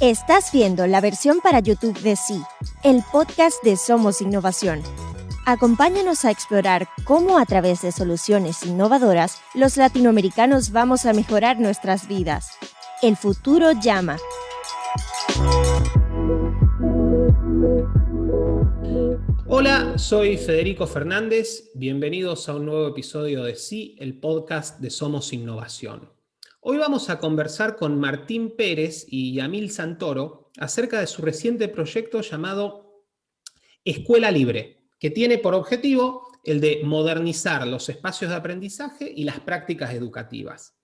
Estás viendo la versión para YouTube de Sí, el podcast de Somos Innovación. Acompáñanos a explorar cómo a través de soluciones innovadoras los latinoamericanos vamos a mejorar nuestras vidas. El futuro llama. Hola, soy Federico Fernández. Bienvenidos a un nuevo episodio de Sí, el podcast de Somos Innovación. Hoy vamos a conversar con Martín Pérez y Yamil Santoro acerca de su reciente proyecto llamado Escuela Libre, que tiene por objetivo el de modernizar los espacios de aprendizaje y las prácticas educativas.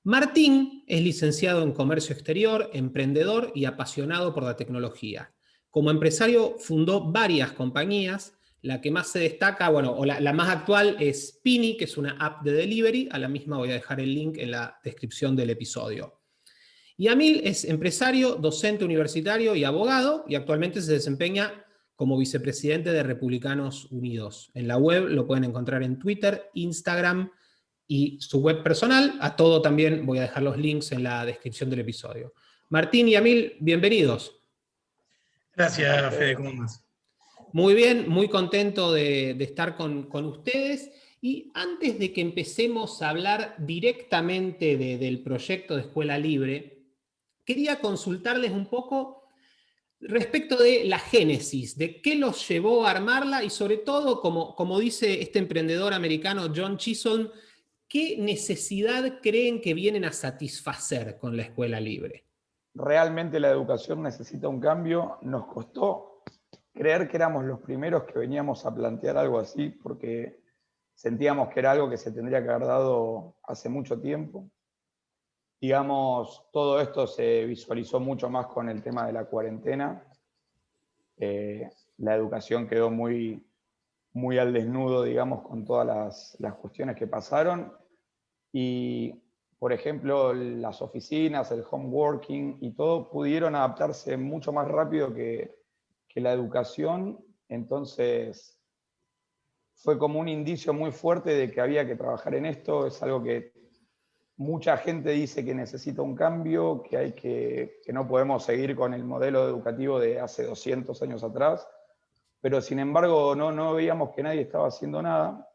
Martín es licenciado en Comercio Exterior, emprendedor y apasionado por la tecnología. Como empresario fundó varias compañías. La que más se destaca, la más actual es Pini, que es una app de delivery. A la misma voy a dejar el link en la descripción del episodio. Yamil es empresario, docente universitario y abogado, y actualmente se desempeña como vicepresidente de Republicanos Unidos. En la web lo pueden encontrar en Twitter, Instagram y su web personal. A todo también voy a dejar los links en la descripción del episodio. Martín y Yamil, bienvenidos. Gracias, Fede, ¿cómo andás? Muy bien, muy contento de estar con ustedes. Y antes de que empecemos a hablar directamente del proyecto de Escuela Libre, quería consultarles un poco respecto de la génesis, de qué los llevó a armarla y sobre todo, como dice este emprendedor americano John Chisholm, ¿qué necesidad creen que vienen a satisfacer con la Escuela Libre? Realmente la educación necesita un cambio. Nos costó creer que éramos los primeros que veníamos a plantear algo así, porque sentíamos que era algo que se tendría que haber dado hace mucho tiempo. Digamos, todo esto se visualizó mucho más con el tema de la cuarentena. La educación quedó muy al desnudo, digamos, con todas las cuestiones que pasaron. Y, por ejemplo, las oficinas, el home working y todo pudieron adaptarse mucho más rápido que la educación. Entonces fue como un indicio muy fuerte de que había que trabajar en esto. Es algo que mucha gente dice que necesita un cambio, que no podemos seguir con el modelo educativo de hace 200 años atrás, pero sin embargo no veíamos que nadie estaba haciendo nada,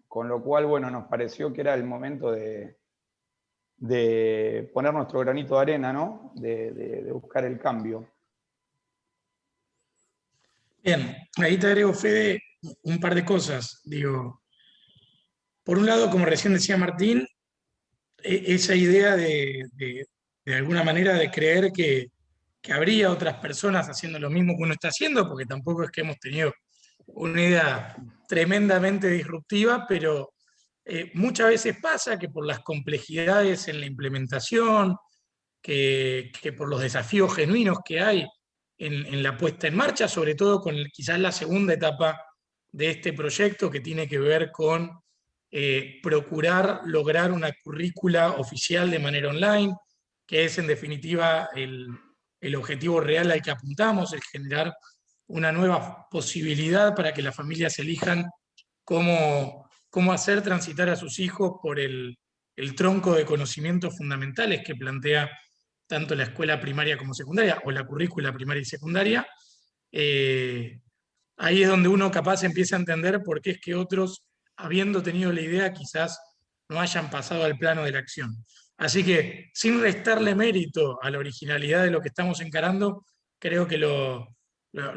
con lo cual, bueno, nos pareció que era el momento de poner nuestro granito de arena, ¿no? De buscar el cambio. Bien, ahí te agrego, Fede, un par de cosas. Digo, por un lado, como recién decía Martín, esa idea de alguna manera de creer que habría otras personas haciendo lo mismo que uno está haciendo, porque tampoco es que hemos tenido una idea tremendamente disruptiva, pero muchas veces pasa que por las complejidades en la implementación, que por los desafíos genuinos que hay en la puesta en marcha, sobre todo con quizás la segunda etapa de este proyecto que tiene que ver con procurar lograr una currícula oficial de manera online, que es en definitiva el objetivo real al que apuntamos, el generar una nueva posibilidad para que las familias elijan cómo hacer transitar a sus hijos por el tronco de conocimientos fundamentales que plantea tanto la escuela primaria como secundaria, o la currícula primaria y secundaria. Ahí es donde uno capaz empieza a entender por qué es que otros, habiendo tenido la idea, quizás no hayan pasado al plano de la acción. Así que, sin restarle mérito a la originalidad de lo que estamos encarando, creo que lo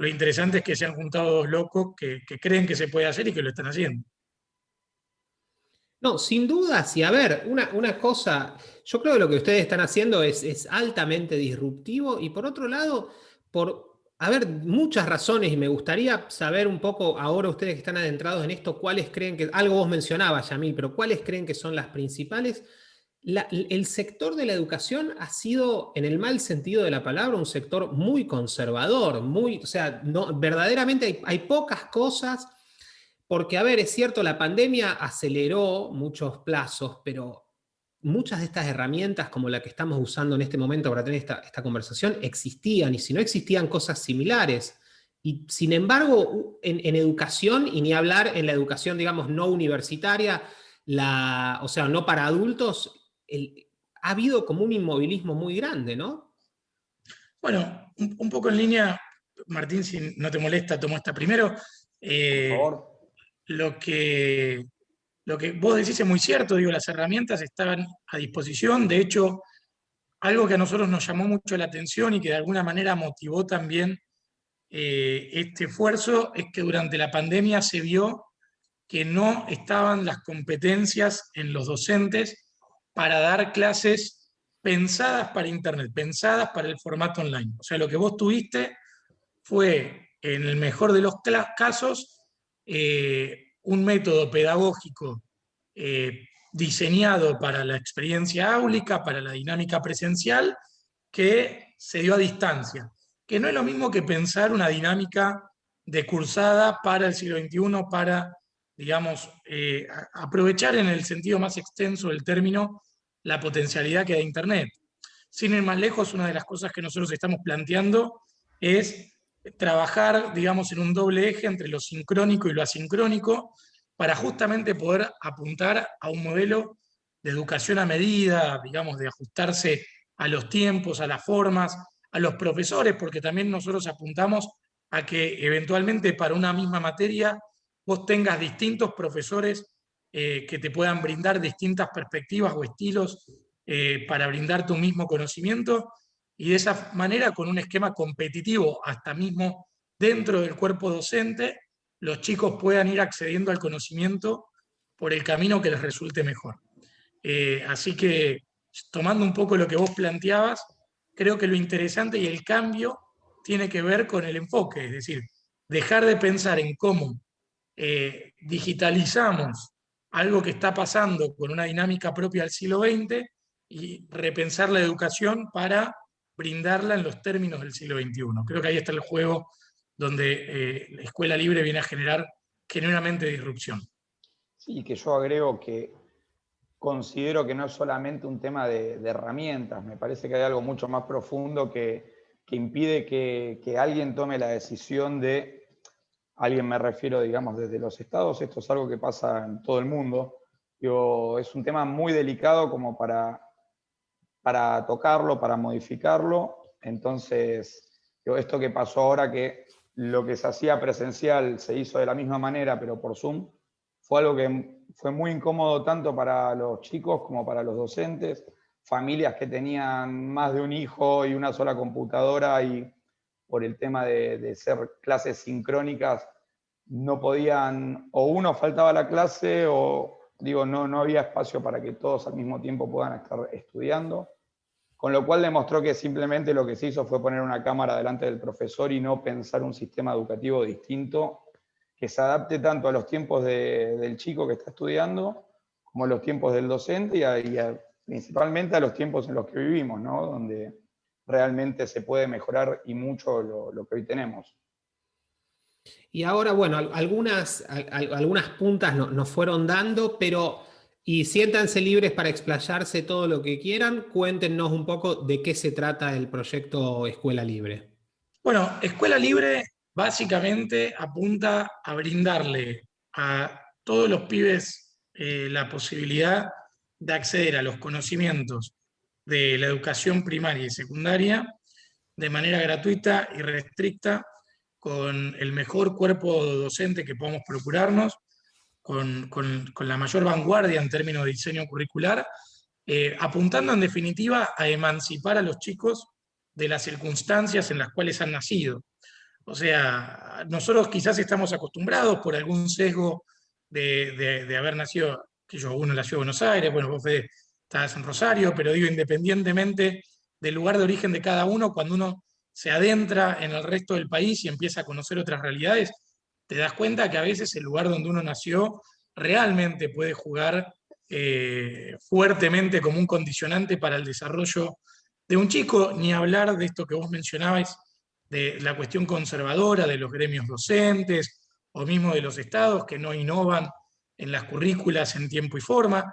interesante es que se han juntado dos locos que creen que se puede hacer y que lo están haciendo. No, sin duda, sí. A ver, una cosa, yo creo que lo que ustedes están haciendo es altamente disruptivo y por otro lado, muchas razones y me gustaría saber un poco ahora ustedes que están adentrados en esto, cuáles creen que, algo vos mencionabas, Yamil, pero cuáles creen que son las principales. El sector de la educación ha sido, en el mal sentido de la palabra, un sector muy conservador, verdaderamente hay pocas cosas. Porque, a ver, es cierto, la pandemia aceleró muchos plazos, pero muchas de estas herramientas como la que estamos usando en este momento para tener esta conversación existían, y si no existían cosas similares. Y sin embargo, en educación, y ni hablar en la educación, digamos, no universitaria, no para adultos, ha habido como un inmovilismo muy grande, ¿no? Bueno, un poco en línea, Martín, si no te molesta, tomo esta primero. Por Eh, favor. lo que, lo que vos decís es muy cierto, digo, las herramientas están a disposición. De hecho, algo que a nosotros nos llamó mucho la atención y que de alguna manera motivó también este esfuerzo es que durante la pandemia se vio que no estaban las competencias en los docentes para dar clases pensadas para Internet, pensadas para el formato online. O sea, lo que vos tuviste fue, en el mejor de los casos, un método pedagógico diseñado para la experiencia áulica, para la dinámica presencial, que se dio a distancia, que no es lo mismo que pensar una dinámica de cursada para el siglo XXI, para, digamos, aprovechar en el sentido más extenso del término la potencialidad que da Internet. Sin ir más lejos, una de las cosas que nosotros estamos planteando es trabajar, digamos, en un doble eje entre lo sincrónico y lo asincrónico para justamente poder apuntar a un modelo de educación a medida, digamos, de ajustarse a los tiempos, a las formas, a los profesores, porque también nosotros apuntamos a que eventualmente para una misma materia vos tengas distintos profesores que te puedan brindar distintas perspectivas o estilos para brindar tu mismo conocimiento y de esa manera con un esquema competitivo hasta mismo dentro del cuerpo docente, los chicos puedan ir accediendo al conocimiento por el camino que les resulte mejor. Así que, tomando un poco lo que vos planteabas, creo que lo interesante y el cambio tiene que ver con el enfoque, es decir, dejar de pensar en cómo digitalizamos algo que está pasando con una dinámica propia del siglo XX y repensar la educación para brindarla en los términos del siglo XXI. Creo que ahí está el juego donde la escuela libre viene a generar genuinamente disrupción. Sí, que yo agrego que considero que no es solamente un tema de herramientas, me parece que hay algo mucho más profundo que impide que alguien tome la decisión de, alguien me refiero, digamos, desde los estados, esto es algo que pasa en todo el mundo, digo, es un tema muy delicado como para tocarlo, para modificarlo, entonces, digo, esto que pasó ahora que lo que se hacía presencial se hizo de la misma manera, pero por Zoom, fue algo que fue muy incómodo tanto para los chicos como para los docentes, familias que tenían más de un hijo y una sola computadora y por el tema de ser clases sincrónicas no podían, o uno faltaba a la clase o digo, no había espacio para que todos al mismo tiempo puedan estar estudiando, con lo cual demostró que simplemente lo que se hizo fue poner una cámara delante del profesor y no pensar un sistema educativo distinto que se adapte tanto a los tiempos del chico que está estudiando, como a los tiempos del docente y principalmente a los tiempos en los que vivimos, ¿no? Donde realmente se puede mejorar y mucho lo que hoy tenemos. Y ahora, bueno, algunas puntas nos fueron dando, pero y siéntanse libres para explayarse todo lo que quieran. Cuéntenos un poco de qué se trata el proyecto Escuela Libre. Bueno, Escuela Libre básicamente apunta a brindarle a todos los pibes la posibilidad de acceder a los conocimientos de la educación primaria y secundaria de manera gratuita y restricta, con el mejor cuerpo docente que podamos procurarnos, con la mayor vanguardia en términos de diseño curricular, apuntando en definitiva a emancipar a los chicos de las circunstancias en las cuales han nacido. O sea, nosotros quizás estamos acostumbrados por algún sesgo de haber nacido, que yo, uno nació en Buenos Aires, bueno, vos Fede, estás en Rosario, pero digo, independientemente del lugar de origen de cada uno, cuando uno se adentra en el resto del país y empieza a conocer otras realidades, te das cuenta que a veces el lugar donde uno nació realmente puede jugar fuertemente como un condicionante para el desarrollo de un chico, ni hablar de esto que vos mencionabais, de la cuestión conservadora de los gremios docentes o mismo de los estados que no innovan en las currículas en tiempo y forma.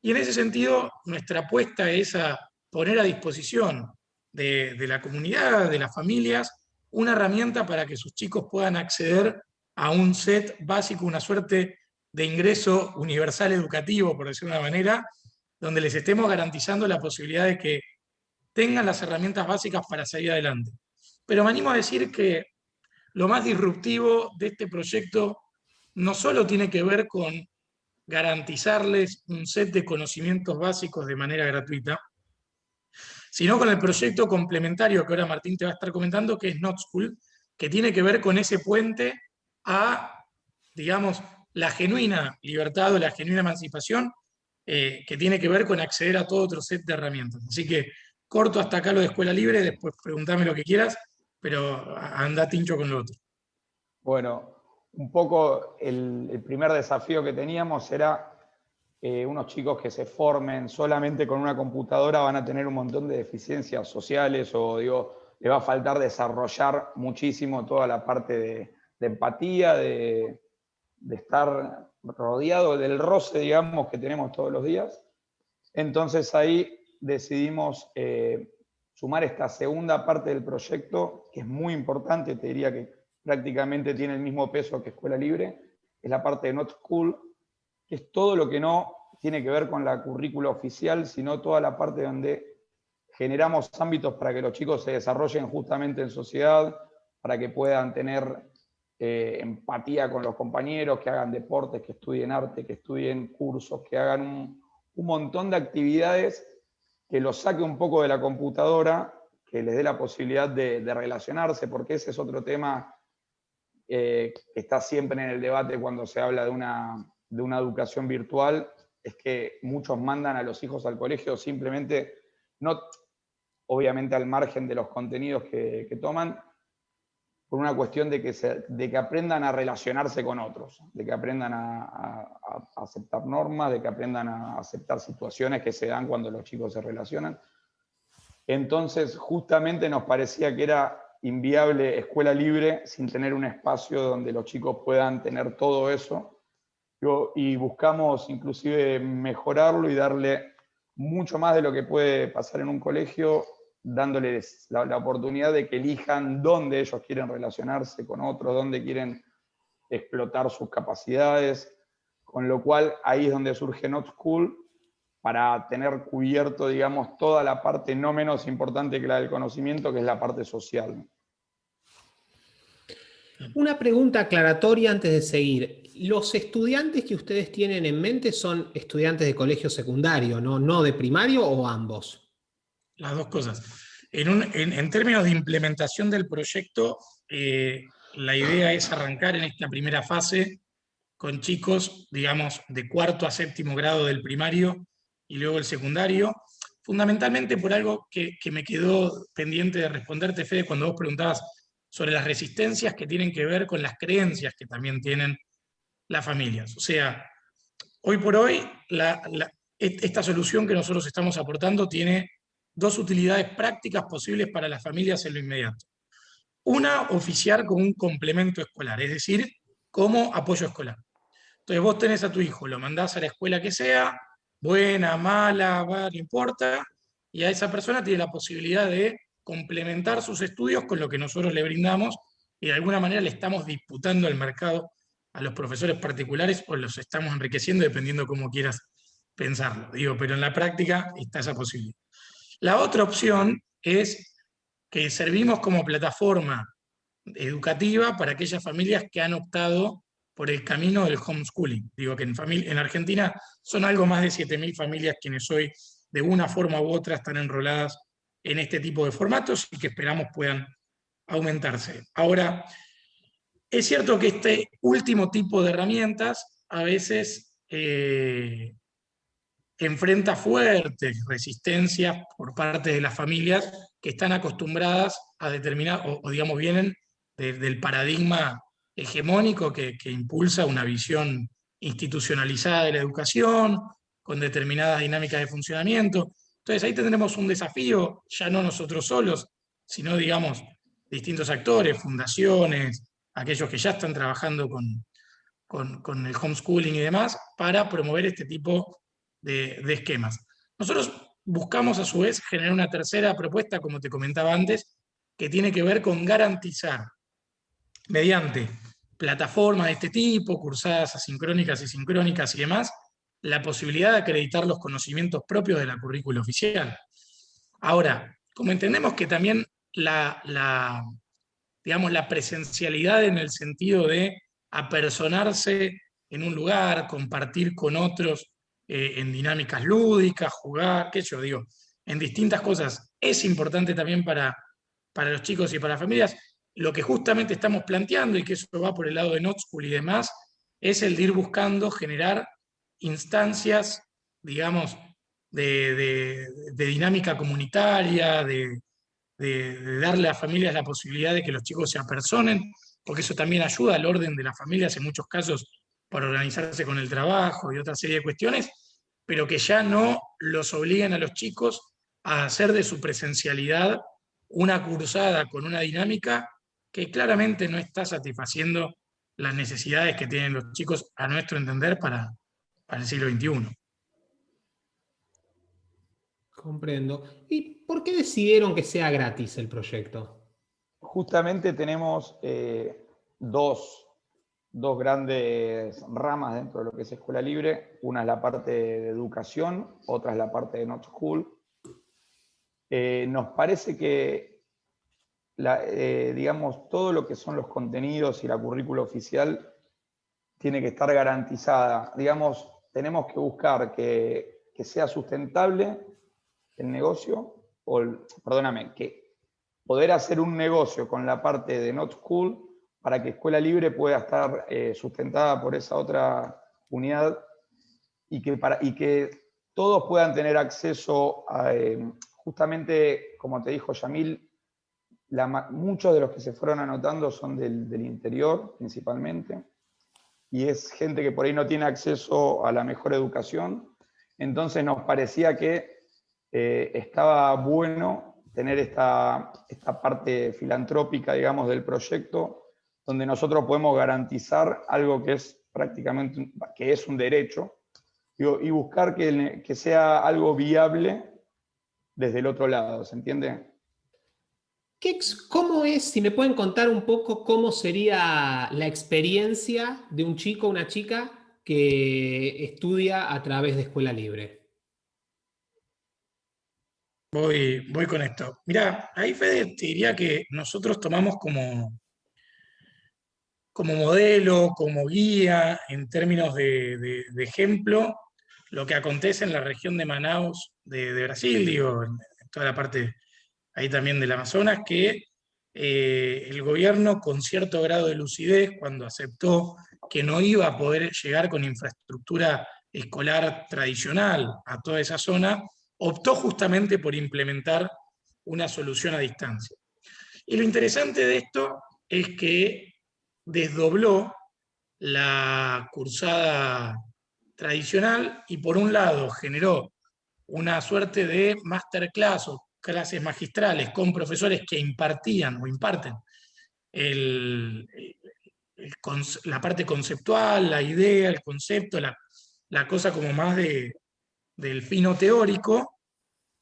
Y en ese sentido, nuestra apuesta es a poner a disposición de la comunidad, de las familias, una herramienta para que sus chicos puedan acceder a un set básico, una suerte de ingreso universal educativo, por decirlo de una manera, donde les estemos garantizando la posibilidad de que tengan las herramientas básicas para salir adelante. Pero me animo a decir que lo más disruptivo de este proyecto no solo tiene que ver con garantizarles un set de conocimientos básicos de manera gratuita, sino con el proyecto complementario que ahora Martín te va a estar comentando, que es Not School, que tiene que ver con ese puente a, digamos, la genuina libertad o la genuina emancipación, que tiene que ver con acceder a todo otro set de herramientas. Así que corto hasta acá lo de Escuela Libre, después preguntame lo que quieras, pero anda tincho con lo otro. Bueno, un poco el primer desafío que teníamos era unos chicos que se formen solamente con una computadora van a tener un montón de deficiencias sociales o le va a faltar desarrollar muchísimo toda la parte de empatía, de estar rodeado del roce, digamos, que tenemos todos los días. Entonces ahí decidimos sumar esta segunda parte del proyecto, que es muy importante, te diría que prácticamente tiene el mismo peso que Escuela Libre, es la parte de Not School, que es todo lo que no tiene que ver con la currícula oficial, sino toda la parte donde generamos ámbitos para que los chicos se desarrollen justamente en sociedad, para que puedan tener empatía con los compañeros, que hagan deportes, que estudien arte, que estudien cursos, que hagan un montón de actividades que los saque un poco de la computadora, que les dé la posibilidad de relacionarse, porque ese es otro tema que está siempre en el debate cuando se habla de una educación virtual, es que muchos mandan a los hijos al colegio simplemente, no obviamente al margen de los contenidos que toman, por una cuestión de que aprendan a relacionarse con otros, de que aprendan a aceptar normas, de que aprendan a aceptar situaciones que se dan cuando los chicos se relacionan. Entonces, justamente nos parecía que era inviable Escuela Libre sin tener un espacio donde los chicos puedan tener todo eso. Y buscamos inclusive mejorarlo y darle mucho más de lo que puede pasar en un colegio, dándoles la oportunidad de que elijan dónde ellos quieren relacionarse con otros, dónde quieren explotar sus capacidades, con lo cual ahí es donde surge Not School, para tener cubierto, digamos, toda la parte no menos importante que la del conocimiento, que es la parte social. Una pregunta aclaratoria antes de seguir. ¿Los estudiantes que ustedes tienen en mente son estudiantes de colegio secundario, no de primario o ambos? Las dos cosas. En términos de implementación del proyecto, la idea es arrancar en esta primera fase con chicos, digamos, de cuarto a séptimo grado del primario y luego el secundario, fundamentalmente por algo que me quedó pendiente de responderte, Fede, cuando vos preguntabas sobre las resistencias que tienen que ver con las creencias que también tienen las familias. O sea, hoy por hoy, esta solución que nosotros estamos aportando tiene dos utilidades prácticas posibles para las familias en lo inmediato. Una, oficiar como un complemento escolar, es decir, como apoyo escolar. Entonces vos tenés a tu hijo, lo mandás a la escuela que sea, buena, mala, no importa, y a esa persona tiene la posibilidad de complementar sus estudios con lo que nosotros le brindamos, y de alguna manera le estamos disputando el mercado a los profesores particulares o los estamos enriqueciendo, dependiendo cómo quieras pensarlo. Pero en la práctica está esa posibilidad. La otra opción es que servimos como plataforma educativa para aquellas familias que han optado por el camino del homeschooling. Digo que en Argentina son algo más de 7.000 familias quienes hoy, de una forma u otra, están enroladas en este tipo de formatos y que esperamos puedan aumentarse. Ahora, es cierto que este último tipo de herramientas a veces enfrenta fuertes resistencias por parte de las familias que están acostumbradas a determinar, o digamos, vienen del paradigma hegemónico que impulsa una visión institucionalizada de la educación, con determinadas dinámicas de funcionamiento. Entonces ahí tendremos un desafío, ya no nosotros solos, sino, digamos, distintos actores, fundaciones, aquellos que ya están trabajando con el homeschooling y demás, para promover este tipo de esquemas. Nosotros buscamos a su vez generar una tercera propuesta, como te comentaba antes, que tiene que ver con garantizar, mediante plataformas de este tipo, cursadas asincrónicas y sincrónicas y demás, la posibilidad de acreditar los conocimientos propios de la currícula oficial. Ahora, como entendemos que también digamos, la presencialidad en el sentido de apersonarse en un lugar, compartir con otros en dinámicas lúdicas, jugar, qué sé yo digo, en distintas cosas, es importante también para los chicos y para las familias. Lo que justamente estamos planteando, y que eso va por el lado de Not School y demás, es el de ir buscando generar instancias, digamos, de dinámica comunitaria, de darle a las familias la posibilidad de que los chicos se apersonen, porque eso también ayuda al orden de las familias en muchos casos para organizarse con el trabajo y otra serie de cuestiones, pero que ya no los obliguen a los chicos a hacer de su presencialidad una cursada con una dinámica que claramente no está satisfaciendo las necesidades que tienen los chicos, a nuestro entender, para el siglo XXI. Comprendo. ¿Y por qué decidieron que sea gratis el proyecto? Justamente tenemos dos grandes ramas dentro de lo que es Escuela Libre. Una es la parte de educación, otra es la parte de Not School. Nos parece que, digamos, todo lo que son los contenidos y la currícula oficial tiene que estar garantizada. Digamos, tenemos que buscar que sea sustentable el negocio, que poder hacer un negocio con la parte de Not School para que Escuela Libre pueda estar sustentada por esa otra unidad y que todos puedan tener acceso a, justamente, como te dijo Yamil, muchos de los que se fueron anotando son del interior principalmente, y es gente que por ahí no tiene acceso a la mejor educación. Entonces nos parecía que estaba bueno tener esta parte filantrópica, digamos, del proyecto, donde nosotros podemos garantizar algo que es prácticamente, que es un derecho, y buscar que sea algo viable desde el otro lado, ¿se entiende? ¿Cómo es, si me pueden contar un poco cómo sería la experiencia de un chico o una chica que estudia a través de Escuela Libre? Voy con esto. Mirá, ahí Fede te diría que nosotros tomamos como modelo, como guía, en términos de ejemplo, lo que acontece en la región de Manaus de Brasil, digo, en toda la parte ahí también del Amazonas, que el gobierno con cierto grado de lucidez, cuando aceptó que no iba a poder llegar con infraestructura escolar tradicional a toda esa zona, optó justamente por implementar una solución a distancia. Y lo interesante de esto es que desdobló la cursada tradicional y por un lado generó una suerte de masterclass o clases magistrales con profesores que impartían o imparten el, la parte conceptual, la idea, el concepto, la cosa como más del fino teórico,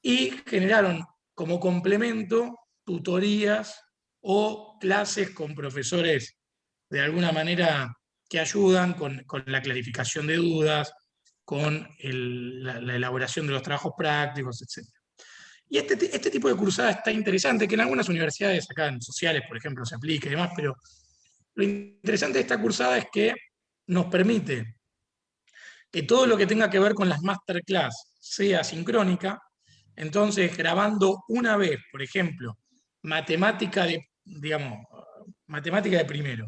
y generaron como complemento tutorías o clases con profesores de alguna manera que ayudan con la clarificación de dudas, con la elaboración de los trabajos prácticos, etc. Y este tipo de cursada está interesante, que en algunas universidades, acá en sociales, por ejemplo, se aplica y demás, pero lo interesante de esta cursada es que nos permite que todo lo que tenga que ver con las masterclass sea sincrónica. Entonces, grabando una vez, por ejemplo, matemática digamos, matemática de primero,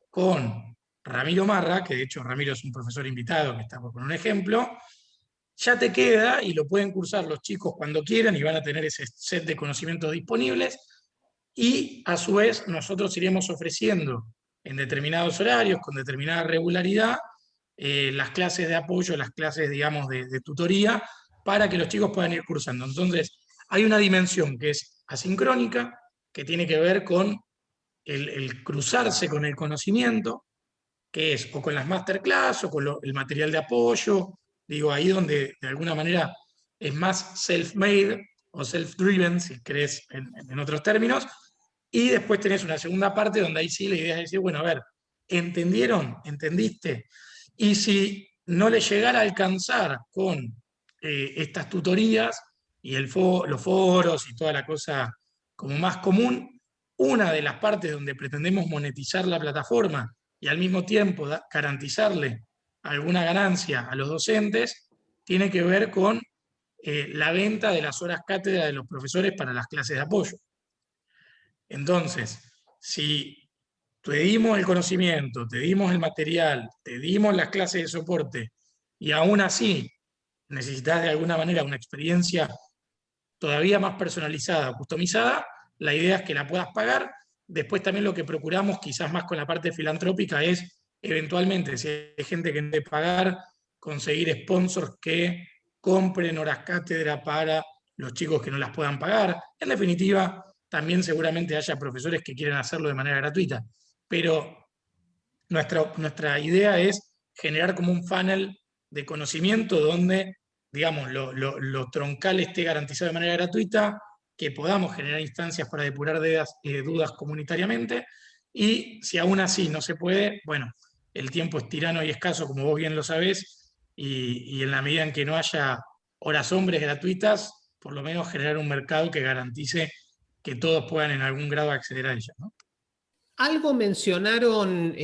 con Ramiro Marra, que de hecho Ramiro es un profesor invitado que está por poner un ejemplo, ya te queda y lo pueden cursar los chicos cuando quieran y van a tener ese set de conocimientos disponibles, y a su vez nosotros iremos ofreciendo en determinados horarios, con determinada regularidad, las clases de apoyo, las clases, digamos, de tutoría, para que los chicos puedan ir cursando. Entonces, hay una dimensión que es asincrónica, que tiene que ver con el cruzarse con el conocimiento, que es o con las masterclass o con el material de apoyo, digo, ahí donde de alguna manera es más self-made o self-driven, si querés, en otros términos, y después tenés una segunda parte donde ahí sí la idea es decir, bueno, a ver, ¿entendieron? ¿Entendiste? Y si no le llegara a alcanzar con estas tutorías, y los foros y toda la cosa como más común, una de las partes donde pretendemos monetizar la plataforma y al mismo tiempo garantizarle alguna ganancia a los docentes, tiene que ver con la venta de las horas cátedra de los profesores para las clases de apoyo. Entonces, si te dimos el conocimiento, te dimos el material, te dimos las clases de soporte, y aún así necesitas de alguna manera una experiencia todavía más personalizada, customizada, la idea es que la puedas pagar. Después también lo que procuramos, quizás más con la parte filantrópica, es eventualmente, si hay gente que no puede pagar, conseguir sponsors que compren horas cátedra para los chicos que no las puedan pagar. En definitiva, también seguramente haya profesores que quieran hacerlo de manera gratuita, pero nuestra idea es generar como un funnel de conocimiento donde, digamos, lo troncal esté garantizado de manera gratuita, que podamos generar instancias para depurar dudas comunitariamente, y si aún así no se puede, bueno, el tiempo es tirano y escaso, como vos bien lo sabés, y en la medida en que no haya horas hombres gratuitas, por lo menos generar un mercado que garantice que todos puedan en algún grado acceder a ellas, ¿no? Algo mencionaron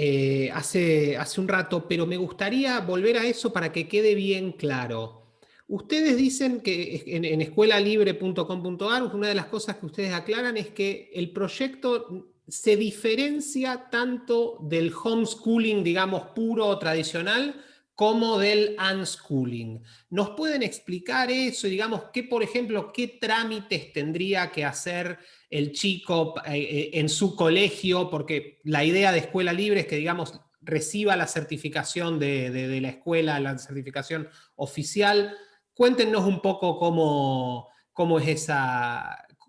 hace un rato, pero me gustaría volver a eso para que quede bien claro. Ustedes dicen que en escuelalibre.com.ar, una de las cosas que ustedes aclaran es que el proyecto se diferencia tanto del homeschooling, digamos, puro o tradicional, como del unschooling. ¿Nos pueden explicar eso? Digamos, por ejemplo, qué trámites tendría que hacer el chico en su colegio? Porque la idea de Escuela Libre es que, digamos, reciba la certificación de la escuela, la certificación oficial. Cuéntenos un poco cómo es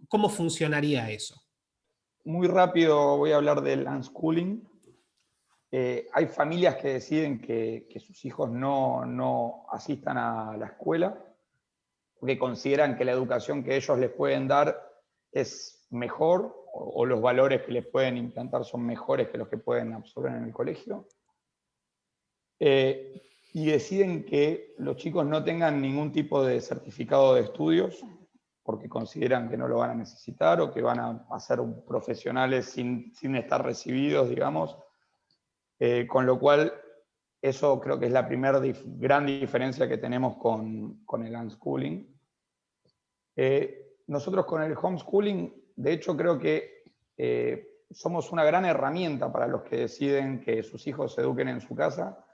cómo funcionaría eso. Muy rápido voy a hablar del unschooling. Hay familias que deciden que sus hijos no asistan a la escuela porque consideran que la educación que ellos les pueden dar es mejor o los valores que les pueden implantar son mejores que los que pueden absorber en el colegio. Y deciden que los chicos no tengan ningún tipo de certificado de estudios porque consideran que no lo van a necesitar o que van a ser profesionales sin estar recibidos, digamos. Con lo cual, eso creo que es la primera gran diferencia que tenemos con el unschooling. Nosotros con el homeschooling, de hecho, creo que somos una gran herramienta para los que deciden que sus hijos se eduquen en su casa.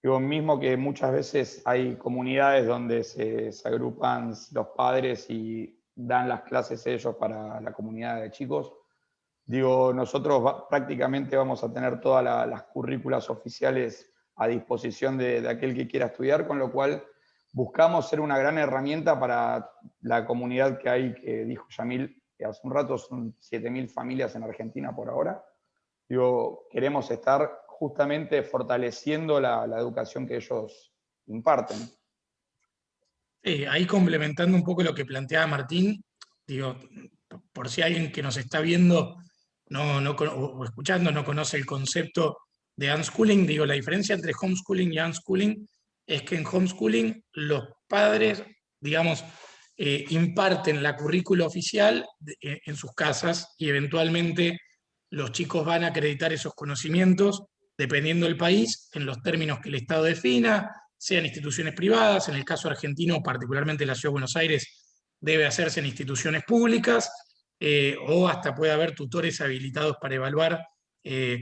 Digo, mismo que muchas veces hay comunidades donde se agrupan los padres y dan las clases ellos para la comunidad de chicos. Digo, nosotros prácticamente vamos a tener todas las currículas oficiales a disposición de aquel que quiera estudiar, con lo cual buscamos ser una gran herramienta para la comunidad que hay, que dijo Yamil, que hace un rato son 7.000 familias en Argentina por ahora. Digo, queremos estar justamente fortaleciendo la educación que ellos imparten. Ahí complementando un poco lo que planteaba Martín, digo, por si alguien que nos está viendo o escuchando no conoce el concepto de unschooling, digo, la diferencia entre homeschooling y unschooling es que en homeschooling los padres, digamos, imparten la currícula oficial en sus casas y eventualmente los chicos van a acreditar esos conocimientos dependiendo del país, en los términos que el Estado defina, sean instituciones privadas, en el caso argentino, particularmente la Ciudad de Buenos Aires, debe hacerse en instituciones públicas, o hasta puede haber tutores habilitados para evaluar,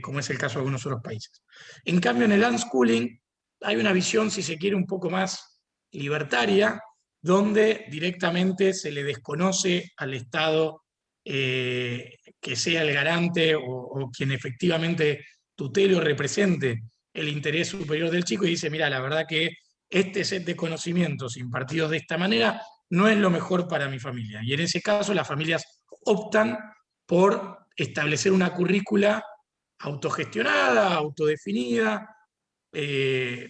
como es el caso de algunos otros países. En cambio, en el unschooling hay una visión, si se quiere, un poco más libertaria, donde directamente se le desconoce al Estado que sea el garante o quien efectivamente tutele o represente el interés superior del chico y dice, mira, la verdad que este set de conocimientos impartidos de esta manera no es lo mejor para mi familia. Y en ese caso las familias optan por establecer una currícula autogestionada, autodefinida,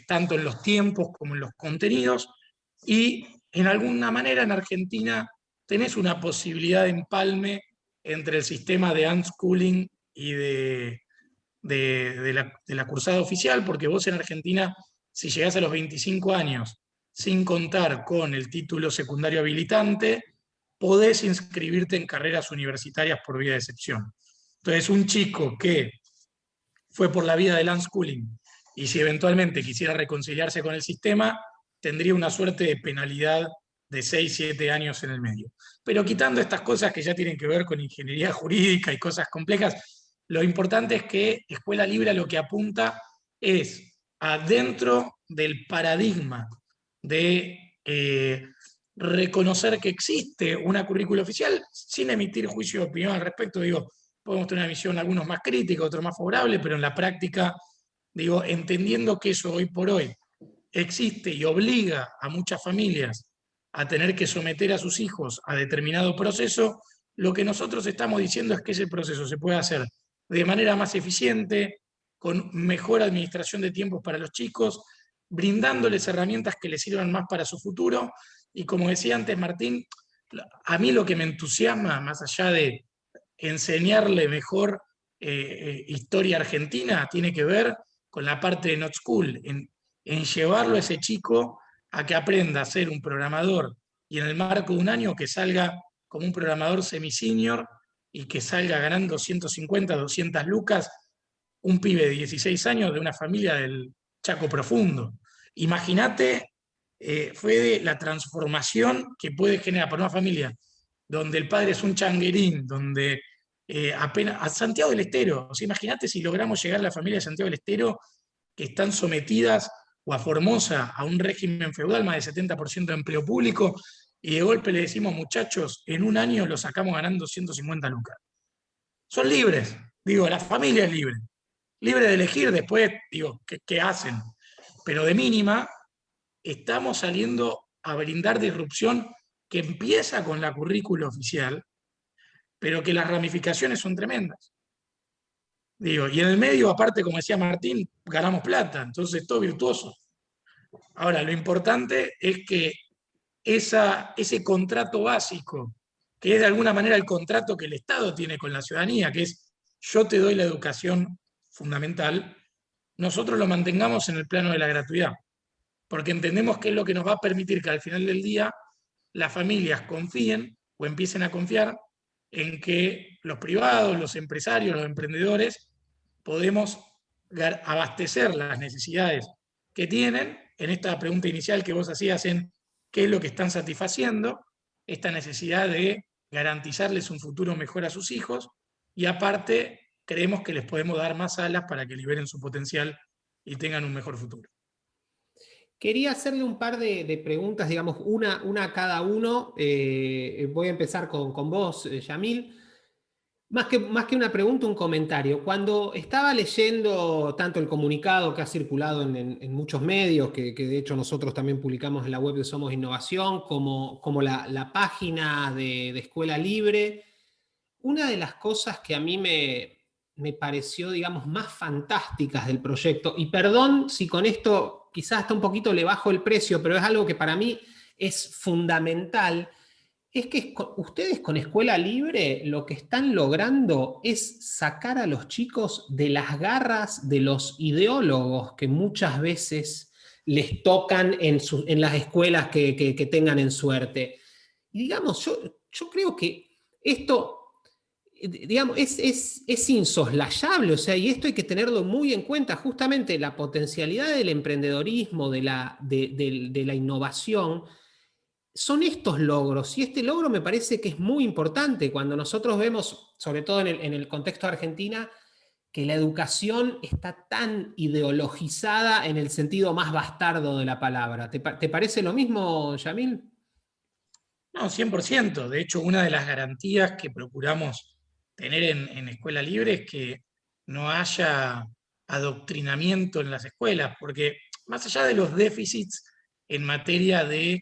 tanto en los tiempos como en los contenidos, y en alguna manera en Argentina tenés una posibilidad de empalme entre el sistema de unschooling y de la cursada oficial, porque vos en Argentina, si llegás a los 25 años sin contar con el título secundario habilitante, podés inscribirte en carreras universitarias por vía de excepción. Entonces, un chico que fue por la vía del unschooling y si eventualmente quisiera reconciliarse con el sistema, tendría una suerte de penalidad de 6, 7 años en el medio. Pero quitando estas cosas que ya tienen que ver con ingeniería jurídica y cosas complejas, lo importante es que Escuela Libre lo que apunta es adentro del paradigma de reconocer que existe una currícula oficial sin emitir juicio de opinión al respecto. Digo, podemos tener una visión algunos más crítica, otros más favorable, pero en la práctica, digo, entendiendo que eso hoy por hoy existe y obliga a muchas familias a tener que someter a sus hijos a determinado proceso, lo que nosotros estamos diciendo es que ese proceso se puede hacer de manera más eficiente, con mejor administración de tiempos para los chicos, brindándoles herramientas que les sirvan más para su futuro. Y como decía antes Martín, a mí lo que me entusiasma, más allá de enseñarle mejor historia argentina, tiene que ver con la parte de Not School, en llevarlo a ese chico a que aprenda a ser un programador y en el marco de un año que salga como un programador semi-senior y que salga ganando 150, 200 lucas, un pibe de 16 años de una familia del Chaco Profundo. Imagínate, Fede, la transformación que puede generar para una familia donde el padre es un changuerín, donde apenas a Santiago del Estero, o sea, imagínate si logramos llegar a la familia de Santiago del Estero que están sometidas, o a Formosa, a un régimen feudal, más del 70% de empleo público, y de golpe le decimos, muchachos, en un año lo sacamos ganando 150 lucas. Son libres, digo, la familia es libre. Libre de elegir después, digo, qué hacen. Pero de mínima, estamos saliendo a brindar disrupción que empieza con la currícula oficial, pero que las ramificaciones son tremendas. Digo, y en el medio, aparte, como decía Martín, ganamos plata, entonces todo virtuoso. Ahora, lo importante es que ese contrato básico, que es de alguna manera el contrato que el Estado tiene con la ciudadanía, que es yo te doy la educación fundamental, nosotros lo mantengamos en el plano de la gratuidad, porque entendemos que es lo que nos va a permitir que al final del día las familias confíen o empiecen a confiar en que los privados, los empresarios, los emprendedores, podemos abastecer las necesidades que tienen en esta pregunta inicial que vos hacías en qué es lo que están satisfaciendo, esta necesidad de garantizarles un futuro mejor a sus hijos, y aparte creemos que les podemos dar más alas para que liberen su potencial y tengan un mejor futuro. Quería hacerle un par de preguntas, digamos, una a cada uno. Voy a empezar con vos, Yamil. Más que una pregunta, un comentario. Cuando estaba leyendo tanto el comunicado que ha circulado en muchos medios, que de hecho nosotros también publicamos en la web de Somos Innovación, como la página de Escuela Libre, una de las cosas que a mí me pareció, digamos, más fantásticas del proyecto, y perdón si con esto quizás hasta un poquito le bajo el precio, pero es algo que para mí es fundamental, es que ustedes con Escuela Libre lo que están logrando es sacar a los chicos de las garras de los ideólogos que muchas veces les tocan en las escuelas que tengan en suerte. Y digamos, yo creo que esto, digamos, es insoslayable, o sea, y esto hay que tenerlo muy en cuenta, justamente la potencialidad del emprendedorismo, de la innovación, son estos logros, y este logro me parece que es muy importante cuando nosotros vemos, sobre todo en el contexto de Argentina, que la educación está tan ideologizada en el sentido más bastardo de la palabra. ¿Te parece lo mismo, Yamil? No, 100%. De hecho, una de las garantías que procuramos tener en Escuela Libre es que no haya adoctrinamiento en las escuelas, porque más allá de los déficits en materia de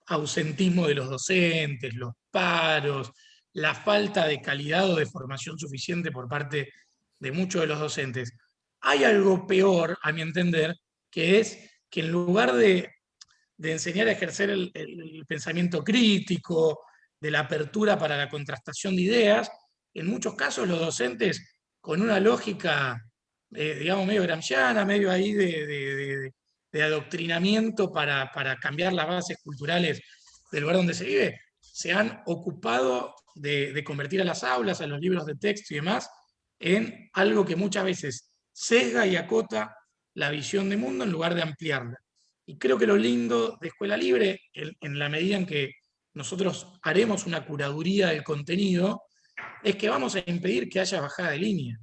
ausentismo de los docentes, los paros, la falta de calidad o de formación suficiente por parte de muchos de los docentes, hay algo peor, a mi entender, que es que en lugar de enseñar a ejercer el pensamiento crítico, de la apertura para la contrastación de ideas, en muchos casos los docentes con una lógica, digamos, medio gramsciana, medio ahí de adoctrinamiento para cambiar las bases culturales del lugar donde se vive, se han ocupado de convertir a las aulas, a los libros de texto y demás, en algo que muchas veces sesga y acota la visión de mundo en lugar de ampliarla. Y creo que lo lindo de Escuela Libre, en la medida en que nosotros haremos una curaduría del contenido, es que vamos a impedir que haya bajada de línea.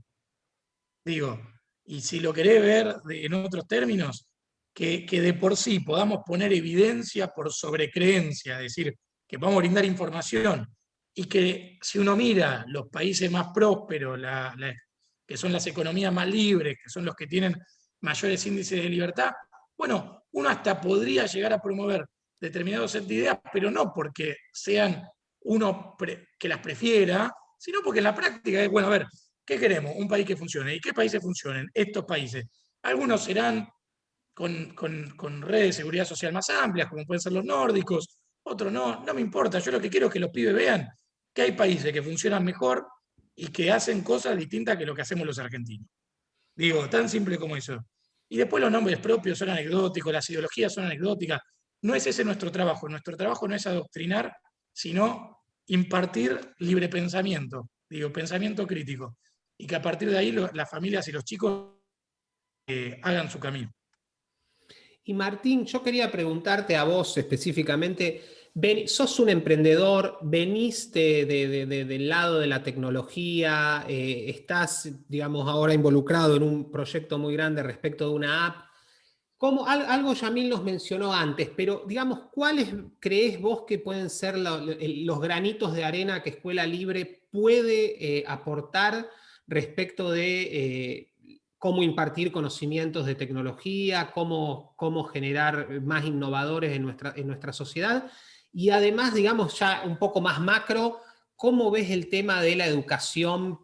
Digo, y si lo querés ver en otros términos, que de por sí podamos poner evidencia por sobrecreencia, es decir, que podamos brindar información, y que si uno mira los países más prósperos, que son las economías más libres, que son los que tienen mayores índices de libertad, bueno, uno hasta podría llegar a promover determinados set de ideas, pero no porque sean uno que las prefiera, sino porque en la práctica es, bueno, a ver, ¿qué queremos? Un país que funcione. ¿Y qué países funcionen? Estos países. Algunos serán con redes de seguridad social más amplias, como pueden ser los nórdicos, otros no, no me importa. Yo lo que quiero es que los pibes vean que hay países que funcionan mejor y que hacen cosas distintas que lo que hacemos los argentinos. Digo, tan simple como eso. Y después los nombres propios son anecdóticos, las ideologías son anecdóticas. No es ese nuestro trabajo. Nuestro trabajo no es adoctrinar, sino impartir libre pensamiento, digo, pensamiento crítico. Y que a partir de ahí las familias y los chicos hagan su camino. Y Martín, yo quería preguntarte a vos específicamente, sos un emprendedor, venís del lado de la tecnología, estás, digamos, ahora involucrado en un proyecto muy grande respecto de una app. Algo Yamil nos mencionó antes, pero digamos, ¿cuáles creés vos que pueden ser los granitos de arena que Escuela Libre puede aportar respecto de cómo impartir conocimientos de tecnología, cómo generar más innovadores en nuestra sociedad? Y además, digamos, ya un poco más macro, ¿cómo ves el tema de la educación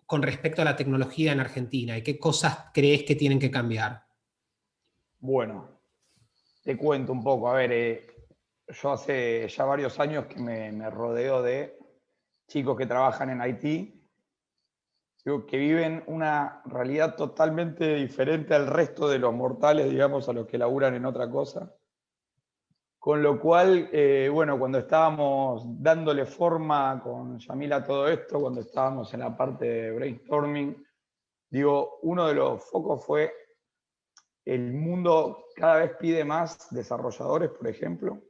con respecto a la tecnología en Argentina? ¿Y qué cosas creés que tienen que cambiar? Bueno, te cuento un poco. A ver, yo hace ya varios años que me rodeo de chicos que trabajan en IT, que viven una realidad totalmente diferente al resto de los mortales, digamos, a los que laburan en otra cosa. Con lo cual, bueno, cuando estábamos dándole forma con Yamila a todo esto, cuando estábamos en la parte de brainstorming, digo, uno de los focos fue el mundo cada vez pide más desarrolladores, por ejemplo.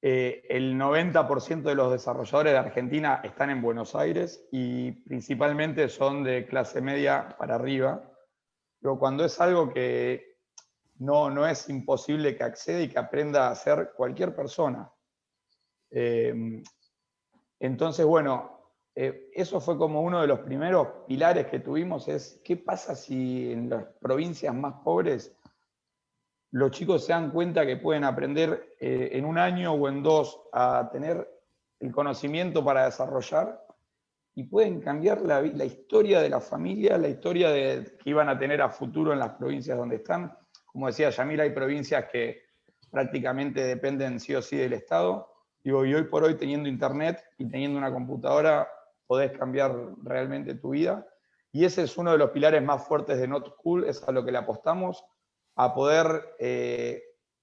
El 90% de los desarrolladores de Argentina están en Buenos Aires y principalmente son de clase media para arriba. Pero cuando es algo que no es imposible que acceda y que aprenda a hacer cualquier persona. Entonces, bueno, eso fue como uno de los primeros pilares que tuvimos, es qué pasa si en las provincias más pobres los chicos se dan cuenta que pueden aprender en un año o en 2 a tener el conocimiento para desarrollar y pueden cambiar la historia de la familia, la historia que iban a tener a futuro en las provincias donde están. Como decía Yamil, hay provincias que prácticamente dependen sí o sí del Estado. Digo, y hoy por hoy teniendo internet y teniendo una computadora podés cambiar realmente tu vida. Y ese es uno de los pilares más fuertes de Not School, es a lo que le apostamos, a poder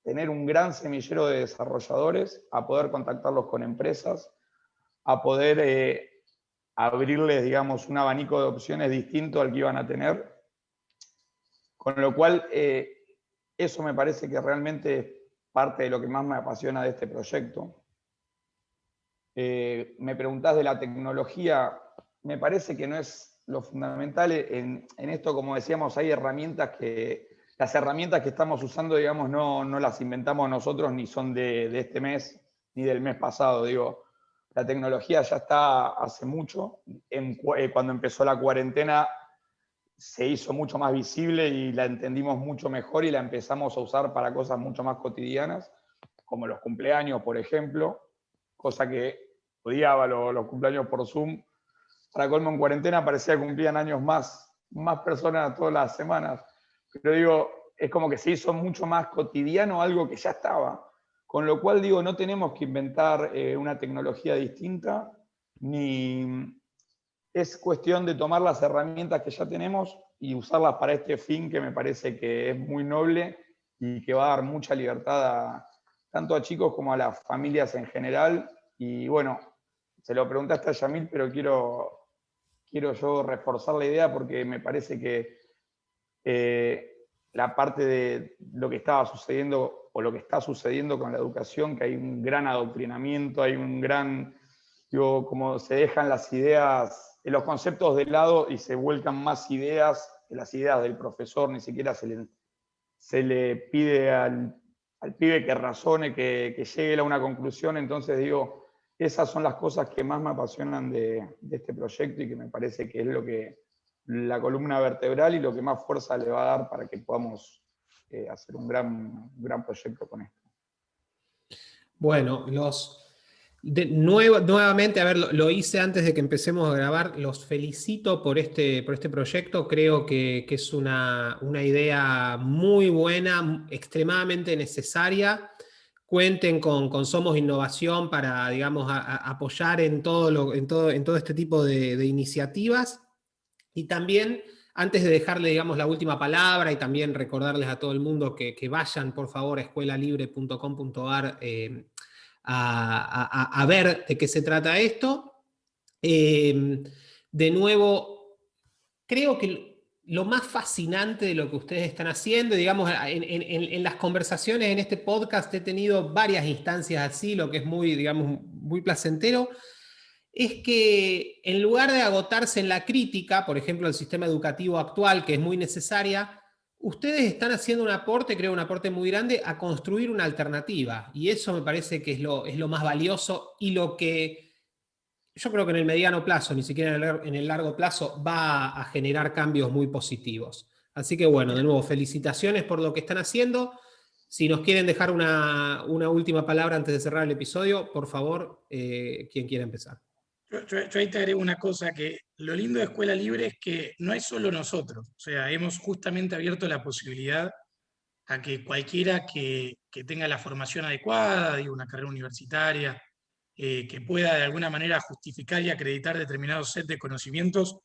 tener un gran semillero de desarrolladores, a poder contactarlos con empresas, a poder abrirles, digamos, un abanico de opciones distinto al que iban a tener. Con lo cual, eso me parece que realmente es parte de lo que más me apasiona de este proyecto. Me preguntás de la tecnología, me parece que no es lo fundamental. En esto, como decíamos, hay herramientas las herramientas que estamos usando, digamos, no las inventamos nosotros, ni son de este mes, ni del mes pasado. Digo, la tecnología ya está hace mucho. Cuando empezó la cuarentena se hizo mucho más visible y la entendimos mucho mejor y la empezamos a usar para cosas mucho más cotidianas, como los cumpleaños, por ejemplo, cosa que odiaba los cumpleaños por Zoom. Para colmo, en cuarentena parecía que cumplían años más personas todas las semanas. Pero digo, es como que se hizo mucho más cotidiano algo que ya estaba. Con lo cual, digo, no tenemos que inventar una tecnología distinta, ni es cuestión de tomar las herramientas que ya tenemos y usarlas para este fin que me parece que es muy noble y que va a dar mucha libertad tanto a chicos como a las familias en general. Y bueno, se lo preguntaste a Yamil, pero quiero yo reforzar la idea porque me parece que la parte de lo que estaba sucediendo o lo que está sucediendo con la educación, que hay un gran adoctrinamiento, hay un gran, digo, como se dejan las ideas, los conceptos de lado y se vuelcan más ideas, que las ideas del profesor, ni siquiera se le pide al pibe que razone, que llegue a una conclusión. Entonces digo, esas son las cosas que más me apasionan de este proyecto y que me parece que es lo que la columna vertebral y lo que más fuerza le va a dar para que podamos hacer un gran proyecto con esto. Bueno, nuevamente, a ver, lo hice antes de que empecemos a grabar, los felicito por este proyecto, creo que es una idea muy buena, extremadamente necesaria. Cuenten con Somos Innovación para, digamos, apoyar en todo este tipo de iniciativas. Y también, antes de dejarle, digamos, la última palabra y también recordarles a todo el mundo que vayan, por favor, a escuelalibre.com.ar a ver de qué se trata esto. De nuevo, creo que lo más fascinante de lo que ustedes están haciendo, digamos, en las conversaciones en este podcast he tenido varias instancias así, lo que es muy, digamos, muy placentero, es que en lugar de agotarse en la crítica, por ejemplo, del sistema educativo actual, que es muy necesaria, ustedes están haciendo un aporte, creo un aporte muy grande, a construir una alternativa. Y eso me parece que es lo más valioso y lo que yo creo que en el mediano plazo, ni siquiera en el largo plazo, va a generar cambios muy positivos. Así que bueno, de nuevo, felicitaciones por lo que están haciendo. Si nos quieren dejar una última palabra antes de cerrar el episodio, por favor, quien quiera empezar. Yo ahí te agrego una cosa, que lo lindo de Escuela Libre es que no es solo nosotros, o sea, hemos justamente abierto la posibilidad a que cualquiera que tenga la formación adecuada, digo, una carrera universitaria, que pueda de alguna manera justificar y acreditar determinados set de conocimientos,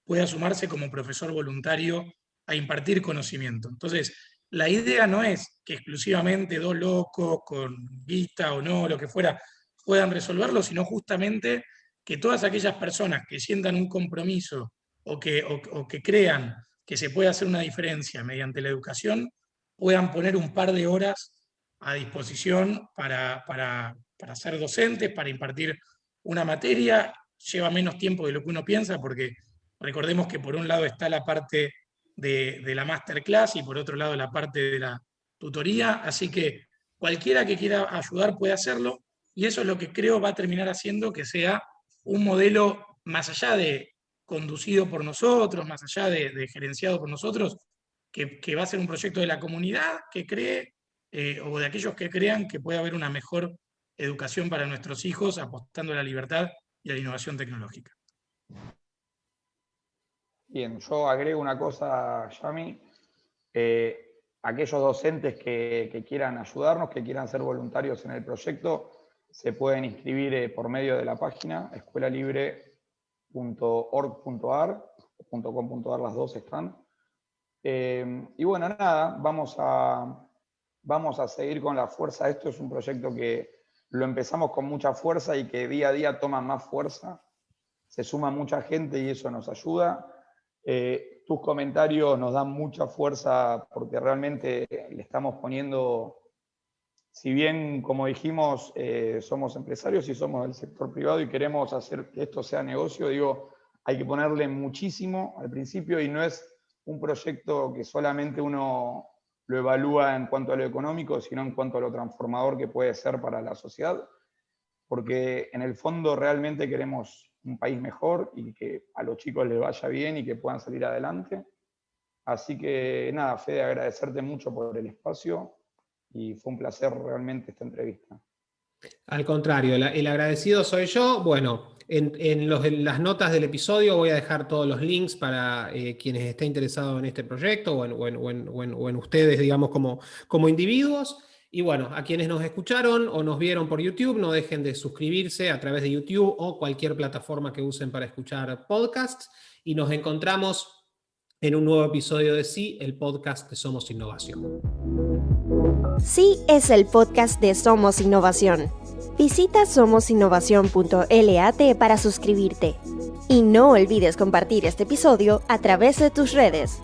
pueda sumarse como profesor voluntario a impartir conocimiento. Entonces, la idea no es que exclusivamente dos locos con guita o no, lo que fuera, puedan resolverlo, sino justamente que todas aquellas personas que sientan un compromiso o que crean que se puede hacer una diferencia mediante la educación, puedan poner un par de horas a disposición para ser docentes, para impartir una materia. Lleva menos tiempo de lo que uno piensa, porque recordemos que por un lado está la parte de la masterclass y por otro lado la parte de la tutoría, así que cualquiera que quiera ayudar puede hacerlo, y eso es lo que creo va a terminar haciendo que sea un modelo más allá de conducido por nosotros, más allá de gerenciado por nosotros, que va a ser un proyecto de la comunidad que cree, o de aquellos que crean que puede haber una mejor educación para nuestros hijos apostando a la libertad y a la innovación tecnológica. Bien, yo agrego una cosa, Yami. Aquellos docentes que quieran ayudarnos, que quieran ser voluntarios en el proyecto, se pueden inscribir por medio de la página escuelalibre.org.ar, .com.ar, las dos están. Y bueno, nada, vamos a seguir con la fuerza. Esto es un proyecto que lo empezamos con mucha fuerza y que día a día toma más fuerza. Se suma mucha gente y eso nos ayuda. Tus comentarios nos dan mucha fuerza porque realmente le estamos poniendo, si bien, como dijimos, somos empresarios y somos del sector privado y queremos hacer que esto sea negocio, digo, hay que ponerle muchísimo al principio y no es un proyecto que solamente uno lo evalúa en cuanto a lo económico, sino en cuanto a lo transformador que puede ser para la sociedad, porque en el fondo realmente queremos un país mejor y que a los chicos les vaya bien y que puedan salir adelante. Así que nada, Fede, agradecerte mucho por el espacio y fue un placer realmente esta entrevista. Al contrario, el agradecido soy yo. Bueno, en las notas del episodio voy a dejar todos los links para quienes estén interesados en este proyecto o en ustedes, digamos, como individuos. Y bueno, a quienes nos escucharon o nos vieron por YouTube, no dejen de suscribirse a través de YouTube o cualquier plataforma que usen para escuchar podcasts. Y nos encontramos en un nuevo episodio de Sí, el podcast de Somos Innovación. Sí es el podcast de Somos Innovación. Visita somosinnovación.lat para suscribirte. Y no olvides compartir este episodio a través de tus redes.